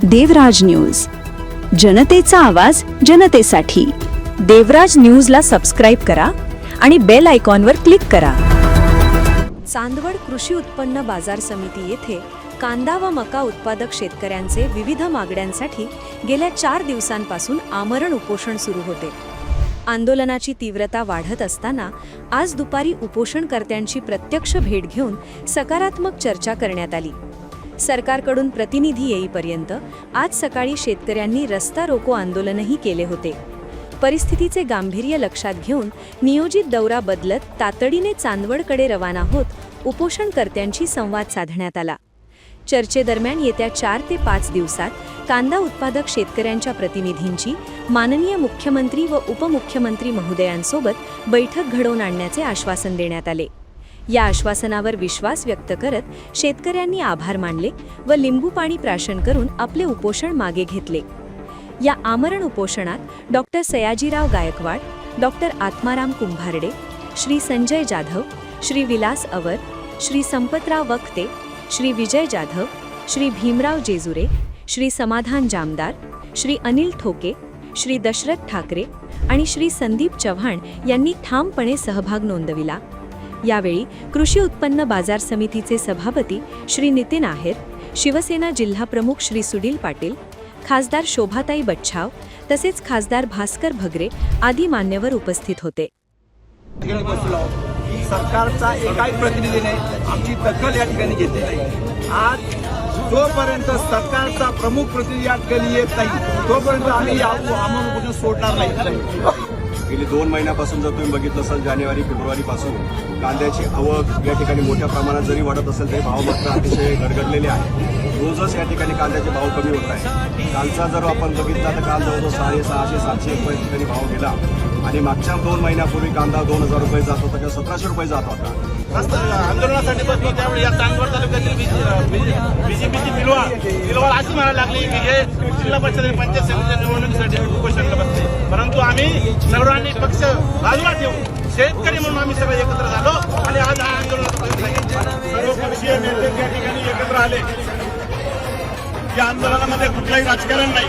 देवराज news, जनतेचा आवाज जनतेसाठी। देवराज न्यूजला सबस्क्राइब करा आणि बेल आयकॉनवर क्लिक करा। चांदवड कृषी उत्पन्न बाजार समिती येथे कांदा व मका उत्पादक शेतकऱ्यांचे विविध मागण्यांसाठी गेल्या 4 दिवसांपासून आमरण उपोषण सुरू होते। आंदोलनाची तीव्रता वाढत असताना आज दुपारी उपोषणकर्त्यांची प्रत्यक्ष भेट घेऊन सकारात्मक चर्चा करण्यात आली। सरकारकडून प्रतिनिधी येईपर्यंत आज सकाळी शेतकऱ्यांनी रस्ता रोको आंदोलनही केले होते। परिस्थितीचे गांभीर्य लक्षात घेऊन नियोजित दौरा बदलत तातडीने चांदवडकडे रवाना होत उपोषणकर्त्यांशी संवाद साधण्यात आला। चर्चेदरम्यान येत्या 4 ते 5 दिवसात कांदा उत्पादक शेतकऱ्यांच्या प्रतिनिधींची माननीय मुख्यमंत्री व उपमुख्यमंत्री महोदयांसोबत बैठक घडवून आणण्याचे आश्वासन देण्यात आले। या आश्वासनावर विश्वास व्यक्त करत शेतकऱ्यांनी आभार मानले व लिंबू पाणी प्राशन करून आपले उपोषण मागे घेतले। या आमरण उपोषणात doctor Sayajirao Gaikwad, doctor Atmaram Kumbharde, Shri Sanjay Jadhav, Shri Vilas our, Shri Sampatrao वक्ते, श्री विजय जाधव, श्री भीमराव जेजुरे, श्री समाधान जामदार, श्री अनिल ठोके, श्री दशरथ ठाकरे आणि श्री संदीप चव्हाण यांनी ठामपणे सहभाग नोंदविला। यावेळी कृषी उत्पन्न बाजार समितीचे सभापती श्री नितीन आहेर, शिवसेना जिल्हा प्रमुख श्री सुनील पाटील, खासदार शोभाताई बच्छाव तसेच खासदार भास्कर भगरे आदी मान्यवर उपस्थित होते। सरकारचा एकाही प्रतिनिधीने आमची दखल या ठिकाणी घेतली नाही। आज जोपर्यंत सरकारचा प्रमुख प्रतिनिधी या ठिकाणी येत नाही तोपर्यंत आम्ही आमरण उपोषण सोडणार नाही। गेली 2 महिन्यापासून जर तुम्ही बघितलं असाल जानेवारी फेब्रुवारी पासून कांद्याची आवक या ठिकाणी मोठ्या प्रमाणात जरी वाढत असेल तरी भाव मात्र अतिशय घडघडलेले आहे। रोजच या ठिकाणी कांद्याचे भाव कमी होत आहे। कालचा जर आपण बघितला तर काल जवळजवळ 600-700 रुपये ठिकाणी भाव गेला आणि मागच्या 2 महिन्यापूर्वी कांदा 2000 रुपये जात होता किंवा 1700 रुपये जात होता। आंदोलनासाठी बसलो त्यावेळी या चांदवड तालुक्यातील बीजेपीची पिलवाळ अशी म्हणायला लागली की हे जिल्हा परिषद पंचायत समितीच्या निवडणुकीसाठी उपोषणाला बसले, परंतु आम्ही सर्वांनी पक्ष बाजूला ठेवून शेतकरी म्हणून आम्ही सगळे एकत्र झालो आणि आज हा आंदोलन सर्वपक्षीय नेते त्या ठिकाणी एकत्र आले। या आंदोलनामध्ये कुठलंही राजकारण नाही।